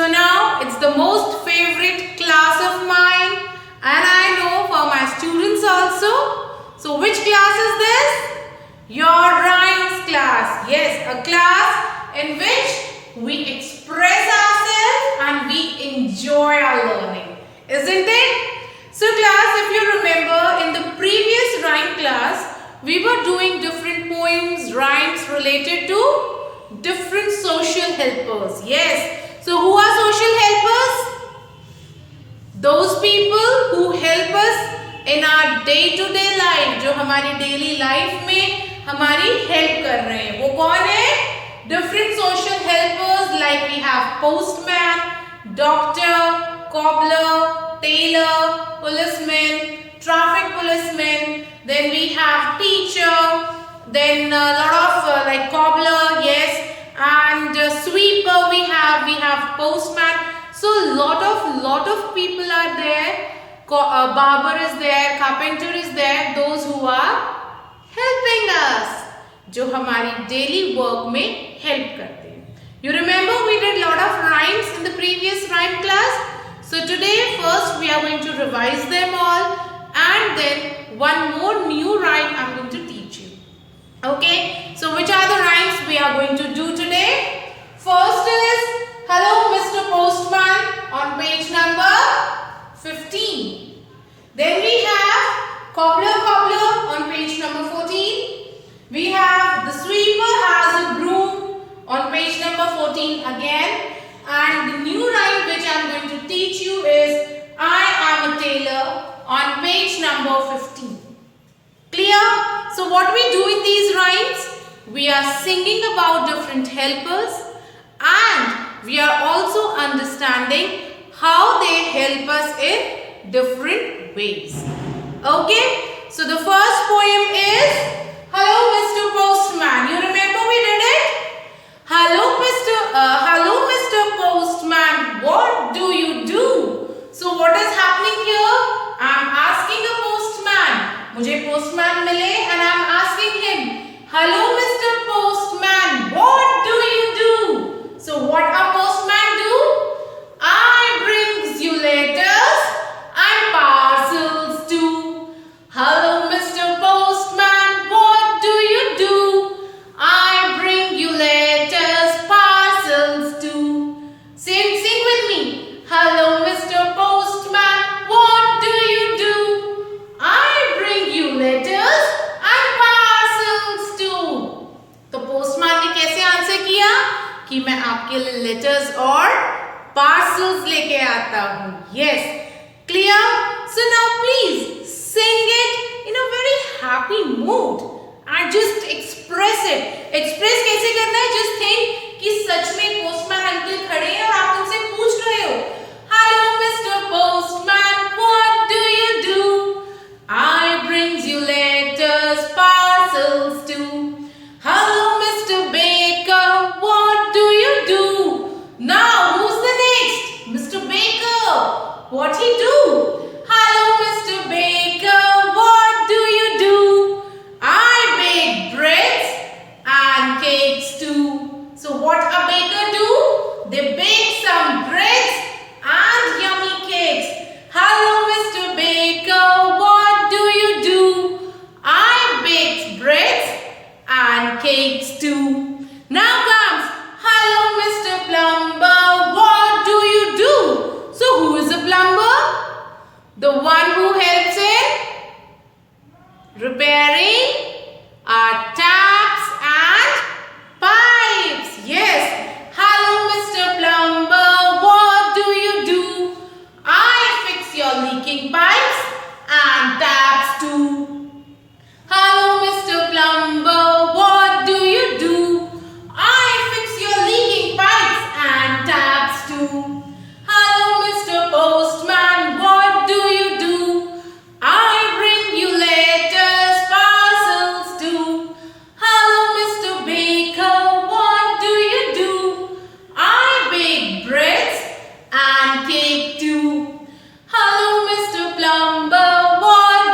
So now it's the most favorite class of mine, and I know for my students also. So which class is this? Your rhymes class. Yes, a class in which we express ourselves and we enjoy our learning. Isn't it? So class, if you remember, in the previous rhyme class, we were doing different poems, rhymes related to different social helpers. Yes. So who are social helpers? Those people who help us in our day-to-day life, जो हमारी daily life में हमारी help कर रहे हैं, वो कौन है? Different social helpers like we have postman, doctor, cobbler, tailor, policeman, traffic policeman. Then we have teacher. Then a lot of like cobbler, yes. And sweeper we have postman. So lot of people are there. Barber is there, carpenter is there. Those who are helping us, जो हमारी daily work में help करते हैं. You remember we did lot of rhymes in the previous rhyme class. So today first we are going to revise them all, and then one more new rhyme I am going to teach you. Okay, so which are the rhymes we are going to do today? First is Hello Mr. Postman on page number 15. Then we have Cobbler Cobbler on page number 14. We have The Sweeper Has a Broom on page number 14 again. And the new rhyme which I am going to teach you is I am a tailor on page number 15. Clear? So what we do in these rhymes? We are singing about different helpers, and we are also understanding how they help us in different ways. Okay? So the first poem is Hello Mr. Postman. You remember we did it? Hello Mr. Postman, what do you do? So what is happening here? I am asking a postman. मुझे postman मिले and I am asking him, Hello Mr. Postman, what do you do? So what a postman do? I brings you letters and parcels too. Hello Mr. Postman, what do you do? I bring you letters, parcels too. Sing with me. Hello Mr. Postman, what do you do? I bring you letters and parcels too. तो postman ने कैसे answer किया कि मैं आपके लिए letters और parcels लेके आता हूँ. Yes, clear? So now please sing it in a very happy mood and just express it. Express कैसे करना है? Just think कि सच में postman uncle खड़े हैं और आप उनसे पूछ रहे हो, Hello Mr. Postman, what do you do? I brings you letters, parcels too. Hello Mr. Baker, what do you do? Now who's the next? Mr. Baker, what he do? Hello Mr. Baker, what do you do? I bake breads and cakes too. So what a baker do? They bake some breads and yummy cakes. Hello Mr. Baker, what do you do? I bake breads and cakes too. Now comes Hello Mr. Plumber, what do you do? So who is a plumber? The one who helps in repairing our taps and pipes. Yes. Hello Mr. Plumber, what do you do? I fix your leaking pipes and taps too. Hello Mr. Plumber, what do you do? I fix your leaking pipes and taps too. Hello Mr. Postman, what do you do? I bring you letters, parcels too. Hello Mr. Baker, what do you do? I bake breads and cake too. Hello Mr. Plumber, what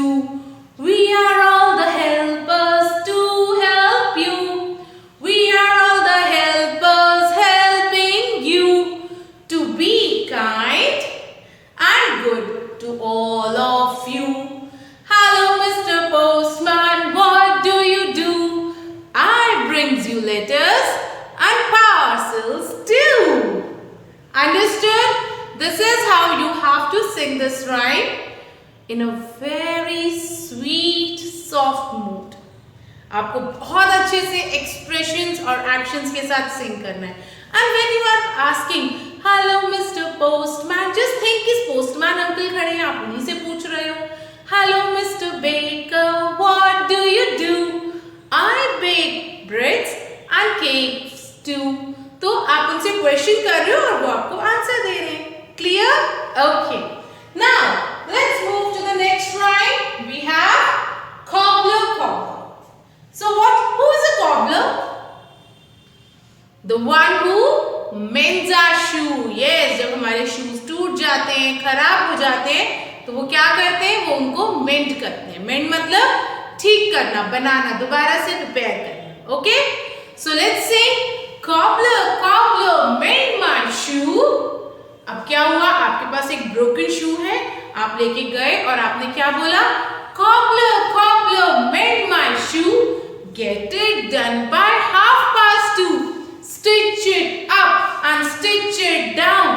do. We are all the helpers to help you. We are all the helpers helping you to be kind and good to all of you. Hello, Mr. Postman, what do you do? I brings you letters and parcels too. Understood? This is how you have to sing this rhyme in a very sweet, soft mood. आपको बहुत अच्छे से expressions और actions के साथ sing करना है. And when you are asking, hello Mr. Postman, just think इस postman uncle खड़े हैं, आप उन्हीं से पूछ रहे हो. Hello Mr. Baker, what do you do? I bake breads and cakes too. तो आप उनसे question कर रहे हो और वो आपको answer दे रहे हैं. Clear? Okay. Now, let's move to the next rhyme. We have cobbler, cobbler. So who is a cobbler? The one who mends our shoe. Yes, जब हमारे shoes टूट जाते हैं, खराब हो जाते हैं, तो वो क्या करते हैं? वो उनको mend करते हैं. Mend मतलब ठीक करना, बनाना, दोबारा से repair करना. Okay? So let's sing. Cobbler, cobbler, mend my shoe. अब क्या हुआ? आपके पास एक broken shoe है, आप लेके गए और आपने क्या बोला? Cobbler, cobbler, mend my shoe. Get it done by 2:30. Stitch it up and stitch it down.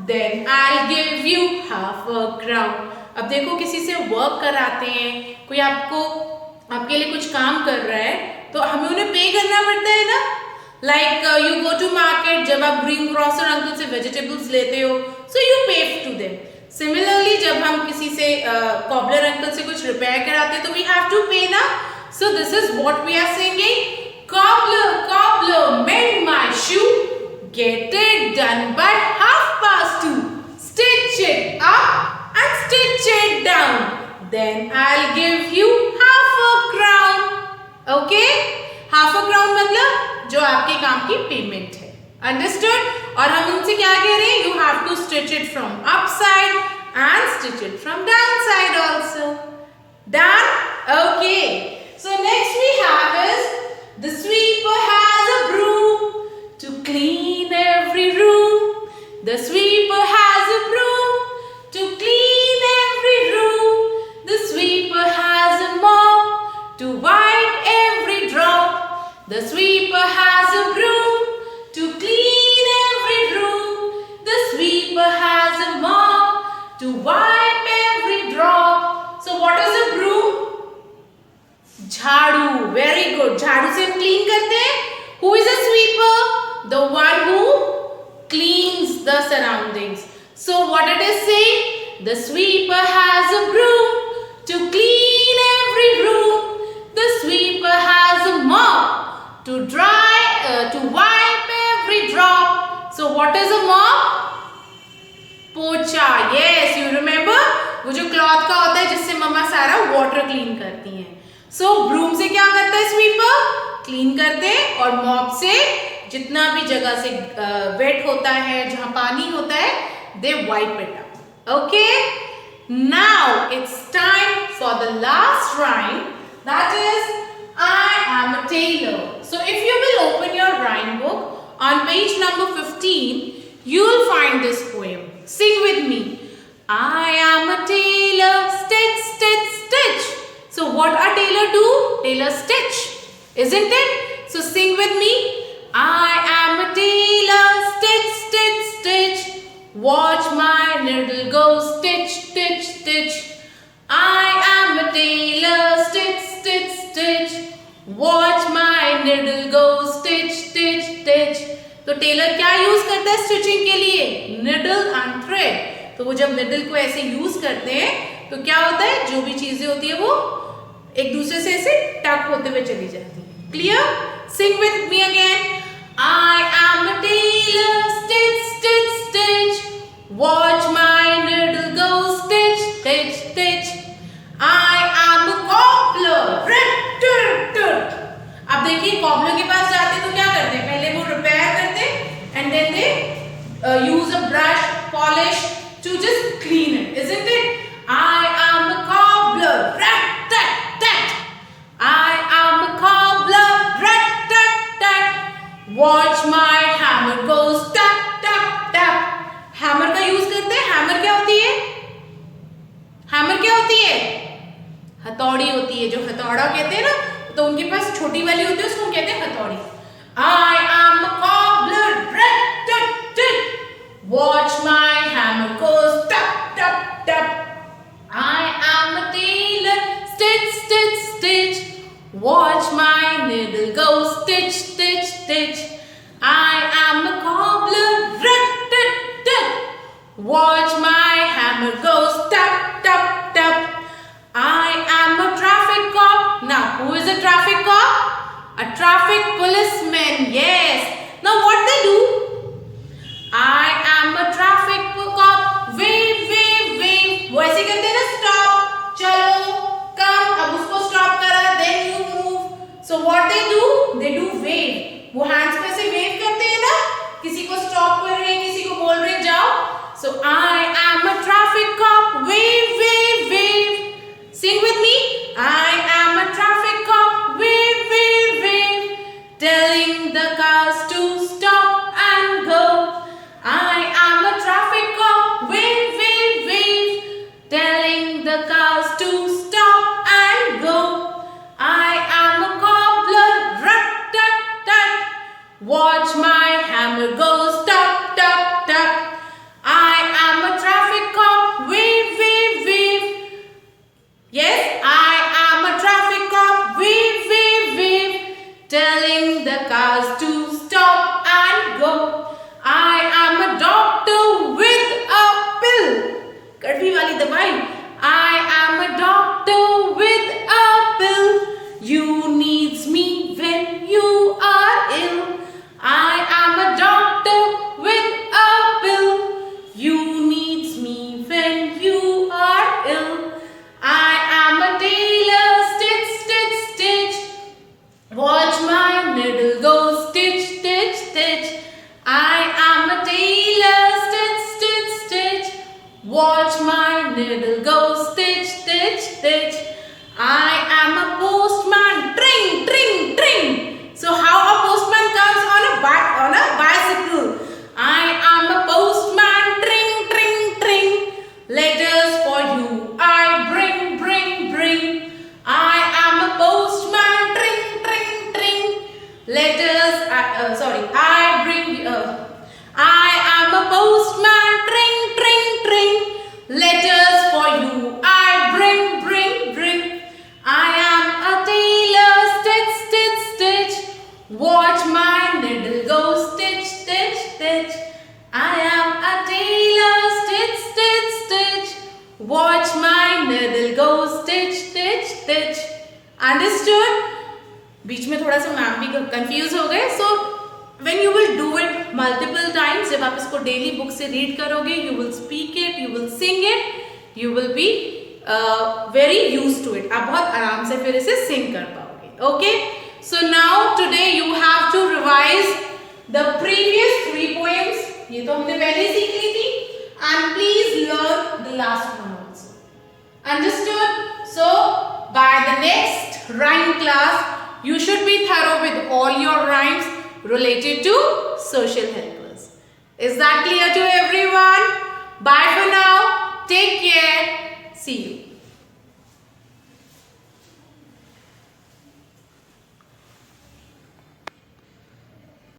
Then I'll give you half a crown. अब देखो किसी से वर्क कराते हैं, कोई आपके लिए कुछ काम कर रहा है, तो हमें उन्हें पे करना पड़ता है ना. Like you go to market, जब आप green grocer uncle से vegetables लेते हो, so you pay to them. Similarly, जब हम किसी से cobbler uncle से कुछ repair कराते हैं, तो we have to pay ना. So this is what we are singing. Cobbler, cobbler, mend my shoe. Get it done by 2:30. Stitch it up and stitch it down. Then I'll give you half a crown. Okay? Half a crown मतलब जो आपके काम की payment है. Understood? और हम उनसे क्या कह रहे हैं? You have to stitch it from upside and stitch it from downside also. Done? Okay. So next we have is the sweeper has a broom to clean every room. The sweeper has a broom to clean every room. The sweeper has a mop to wipe every drop. The sweeper has a broom to clean every room. The sweeper has a mop to wipe every drop. So what is a broom? झाड़ू. Very good. झाड़ू से हम clean करते हैं. Who is a sweeper? The one who cleans the surroundings. So what it is saying? The sweeper has a broom to clean every room. The sweeper has a mop to wipe every drop. So what is a mop? पोछा. Yes, you remember? वो जो cloth का होता है जिससे मम्मा सारा water clean करती हैं. So ब्रूम से क्या करता है स्वीपर? क्लीन करते हैं. और मॉप से जितना भी जगह से वेट होता है, जहां पानी होता है, they wipe it up. Okay? Now it's time for the last rhyme. That is I am a tailor. So if you will open your rhyme book on page number 15, you will find this poem. Sing with me. I am a tailor, stitch, stitch, stitch. So what a tailor do? Tailor stitch, isn't it? So sing with me. I am a tailor, stitch, stitch, stitch. Watch my needle go stitch, stitch, stitch. I am a tailor, stitch, stitch, stitch. Watch my needle go stitch, stitch, stitch. तो Taylor क्या use करता है stitching के लिए? Needle and thread. तो वो जब needle को ऐसे यूज करते हैं तो क्या होता है? जो भी चीजें होती है वो एक दूसरे से ऐसे टक होते हुए चली जाती है. Clear? Singh with me again. I am a tailor, stitch, stitch, stitch. Watch my needle go stitch, stitch, stitch. I am a cobbler, rit, tut, tut. अब देखिए कॉबलर के पास जाते तो क्या करते हैं? पहले वो रिपेयर करते and then they use a brush, polish to just clean it, isn't it? I am a cobbler, हथौड़ी होती है, जो हथौड़ा कहते हैं ना, तो उनके पास छोटी वाली होती है, उसको हम कहते हैं हथौड़ी। I am a cobbler, rat tat tat. Watch my hammer goes tap tap tap. I am a tailor, stitch stitch stitch. Watch my needle go stitch stitch stitch. I am a cobbler, rat tat tat. Watch my hammer goes tap tap tap. I am a traffic cop. Now, who is a traffic cop? A traffic policeman. Yes. Now, what they do? I am a traffic cop. Wave, wave, wave. वो ऐसे करते हैं ना, stop. चलो, come. अब उसको stop करा. Then you move. So what they do? They do wave. वो hands पे से wave करते हैं ना. किसी को stop कर रहे हैं, किसी को बोल रहे हैं जाओ. So I am a traffic cop. Wave, wave, wave. Sing with me. I am a traffic cop. Wave, wave, wave. Telling the cars to stop and go. I am a traffic cop. Wave, wave, wave. Telling the cars to stop and go. I am a cobbler. Rat tat tat. Watch my hammer go tap tap tap. I am a traffic cop. Wave, wave, wave. Yes, I am a traffic cop. Wave, wave, wave. Telling the cars to stop and go. I am a doctor with a pill. कड़वी वाली दवाई. I am a doctor with a pill. You needs me when you are ill. I am a doctor with a pill. You needs me when you are ill. I am a tailor, stitch, stitch, stitch. Watch my needle go stitch, stitch, stitch. I am a tailor, stitch, stitch, stitch. Watch my needle go stitch, stitch, stitch. I am a postman, tring, tring, tring. So how a postman comes on a bicycle? I am a postman, tring, tring, tring. Letters for you I bring, bring, bring. I am a postman, tring, tring, tring. Letters, I bring. I am a postman, tring, tring, tring. Letters for you I bring, bring, bring. I am a tailor, stitch, stitch, stitch. Watch my needle go stitch, stitch, stitch. I am a tailor, stitch, stitch, stitch. Watch my needle go stitch, stitch, stitch. Understood? बीच में थोड़ा सा ma'am भी confuse हो गए. सो when you will do it multiple times, जब आप इसको daily book से रीड करोगे, you will speak it, you will sing it, you will be very used to it. आप बहुत आराम से फिर इसे sing कर पाओगे. Okay? So now today you have to revise the previous 3 poems. ये तो हमने पहले सीख ली थी. And please learn the last one also. Understood? So by the next rhyme class, you should be thorough with all your rhymes related to social helpers. Is that clear to everyone? Bye for now. Take care. See you.